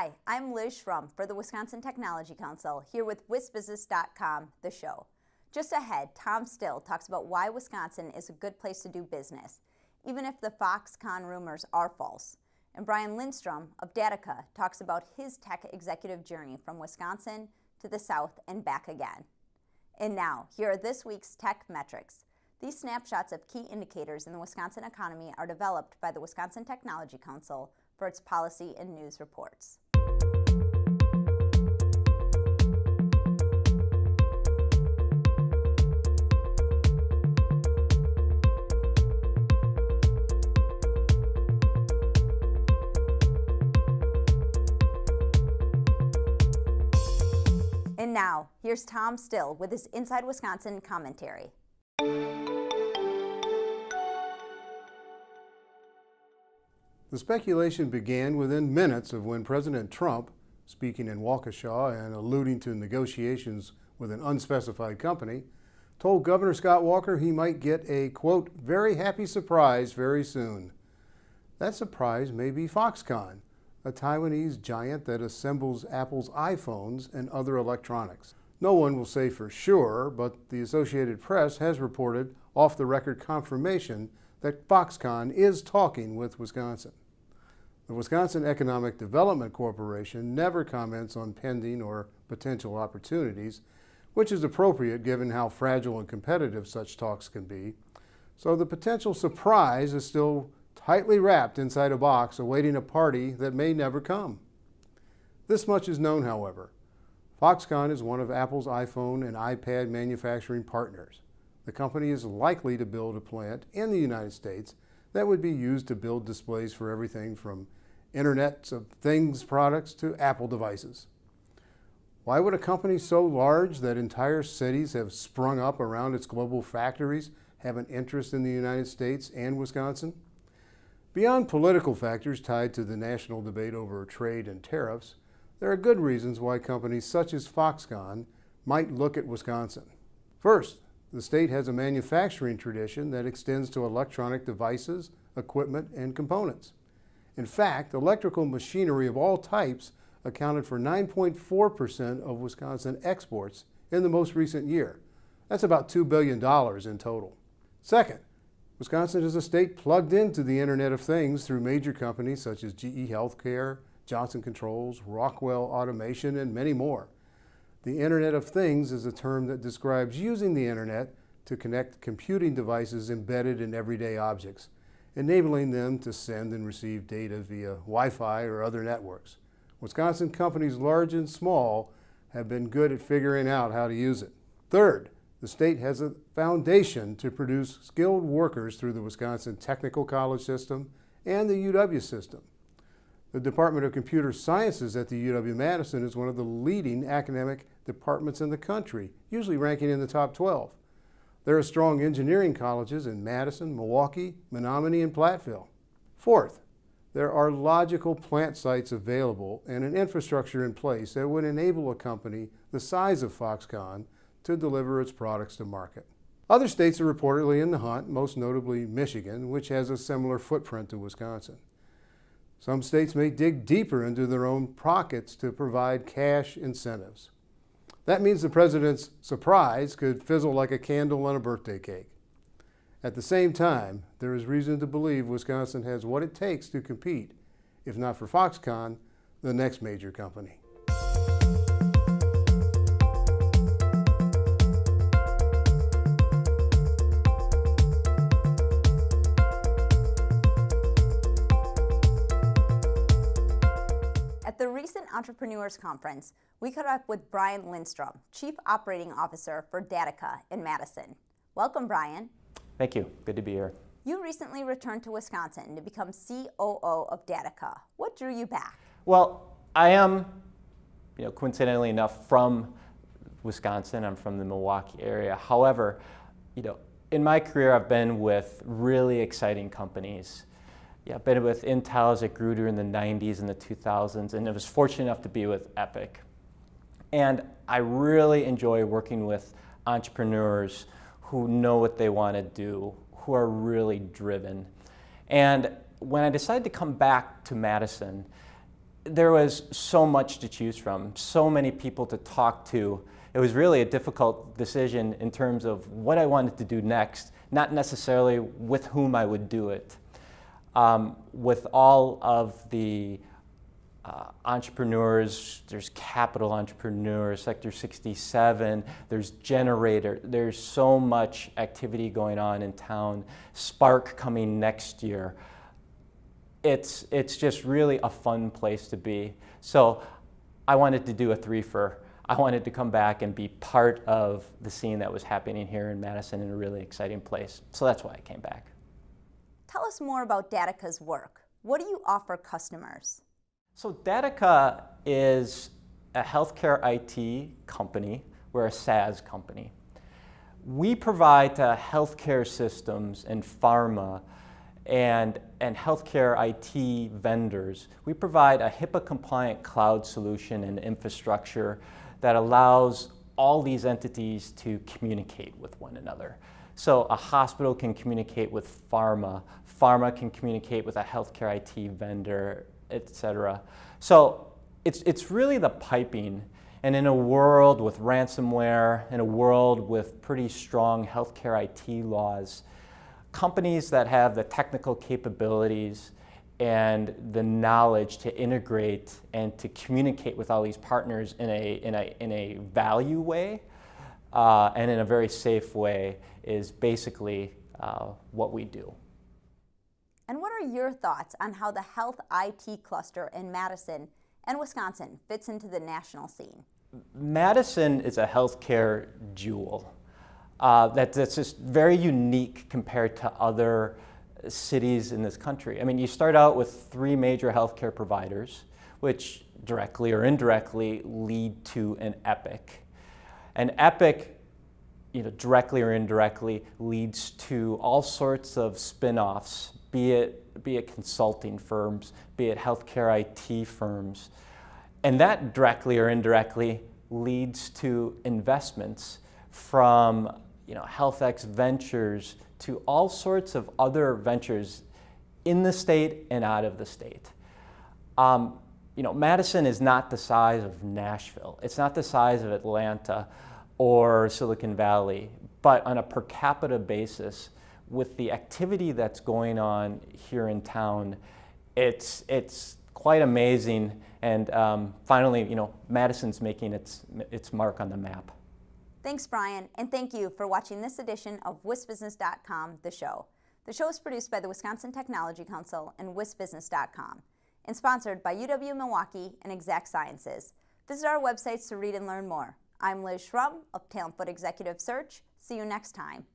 Hi, I'm Liz Schrum for the Wisconsin Technology Council, here with WisBusiness.com, the show. Just ahead, Tom Still talks about why Wisconsin is a good place to do business, even if the Foxconn rumors are false. And Brian Lindstrom of Datica talks about his tech executive journey from Wisconsin to the South and back again. And now, here are this week's tech metrics. These snapshots of key indicators in the Wisconsin economy are developed by the Wisconsin Technology Council for its policy and news reports. And now, here's Tom Still with his Inside Wisconsin commentary. The speculation began within minutes of when President Trump, speaking in Waukesha and alluding to negotiations with an unspecified company, told Governor Scott Walker he might get a, quote, very happy surprise very soon. That surprise may be Foxconn, a Taiwanese giant that assembles Apple's iPhones and other electronics. No one will say for sure, but the Associated Press has reported off-the-record confirmation that Foxconn is talking with Wisconsin. The Wisconsin Economic Development Corporation never comments on pending or potential opportunities, which is appropriate given how fragile and competitive such talks can be. So the potential surprise is still tightly wrapped inside a box awaiting a party that may never come. This much is known, however. Foxconn is one of Apple's iPhone and iPad manufacturing partners. The company is likely to build a plant in the United States that would be used to build displays for everything from Internet of Things products to Apple devices. Why would a company so large that entire cities have sprung up around its global factories have an interest in the United States and Wisconsin? Beyond political factors tied to the national debate over trade and tariffs, there are good reasons why companies such as Foxconn might look at Wisconsin. First, the state has a manufacturing tradition that extends to electronic devices, equipment, and components. In fact, electrical machinery of all types accounted for 9.4% of Wisconsin exports in the most recent year. That's about $2 billion in total. Second, Wisconsin is a state plugged into the Internet of Things through major companies such as GE Healthcare, Johnson Controls, Rockwell Automation, and many more. The Internet of Things is a term that describes using the Internet to connect computing devices embedded in everyday objects, enabling them to send and receive data via Wi-Fi or other networks. Wisconsin companies large and small have been good at figuring out how to use it. Third, the state has a foundation to produce skilled workers through the Wisconsin Technical College system and the UW system. The Department of Computer Sciences at the UW-Madison is one of the leading academic departments in the country, usually ranking in the top 12. There are strong engineering colleges in Madison, Milwaukee, Menominee, and Platteville. Fourth, there are logical plant sites available and an infrastructure in place that would enable a company the size of Foxconn to deliver its products to market. Other states are reportedly in the hunt, most notably Michigan, which has a similar footprint to Wisconsin. Some states may dig deeper into their own pockets to provide cash incentives. That means the president's surprise could fizzle like a candle on a birthday cake. At the same time, there is reason to believe Wisconsin has what it takes to compete, if not for Foxconn, the next major company. At the recent Entrepreneurs Conference, we caught up with Brian Lindstrom, Chief Operating Officer for Datica in Madison. Welcome, Brian. Thank you. Good to be here. You recently returned to Wisconsin to become COO of Datica. What drew you back? Well, I am, coincidentally enough, from Wisconsin. I'm from the Milwaukee area. However, in my career, I've been with really exciting companies. I've been with Intel as it grew during the 90s and the 2000s, and I was fortunate enough to be with Epic. And I really enjoy working with entrepreneurs who know what they want to do, who are really driven. And when I decided to come back to Madison, there was so much to choose from, so many people to talk to. It was really a difficult decision in terms of what I wanted to do next, not necessarily with whom I would do it. With all of the entrepreneurs, there's Capital Entrepreneurs, Sector 67, there's Generator, there's so much activity going on in town, Spark coming next year. It's just really a fun place to be. So I wanted to do a threefer. I wanted to come back and be part of the scene that was happening here in Madison in a really exciting place. So that's why I came back. Tell us more about Datica work. What do you offer customers? So Datica is a healthcare IT company. We're a SaaS company. We provide to healthcare systems and pharma and healthcare IT vendors, we provide a HIPAA-compliant cloud solution and infrastructure that allows all these entities to communicate with one another. So a hospital can communicate with pharma, pharma can communicate with a healthcare IT vendor, etc. So it's really the piping, and in a world with ransomware, in a world with pretty strong healthcare IT laws, companies that have the technical capabilities and the knowledge to integrate and to communicate with all these partners in a value way and in a very safe way is basically what we do. And what are your thoughts on how the health IT cluster in Madison and Wisconsin fits into the national scene? Madison is a healthcare jewel. That's just very unique compared to other cities in this country. I mean, you start out with 3 major healthcare providers, which directly or indirectly lead to an Epic. And Epic, directly or indirectly leads to all sorts of spin-offs, be it consulting firms, be it healthcare IT firms. And that directly or indirectly leads to investments from HealthX Ventures to all sorts of other ventures in the state and out of the state. Madison is not the size of Nashville. It's not the size of Atlanta or Silicon Valley, but on a per capita basis, with the activity that's going on here in town, it's quite amazing. And finally, Madison's making its mark on the map. Thanks, Brian, and thank you for watching this edition of WisBusiness.com, The Show. The show is produced by the Wisconsin Technology Council and WisBusiness.com and sponsored by UW-Milwaukee and Exact Sciences. Visit our websites to read and learn more. I'm Liz Schrum of Talent Foot Executive Search. See you next time.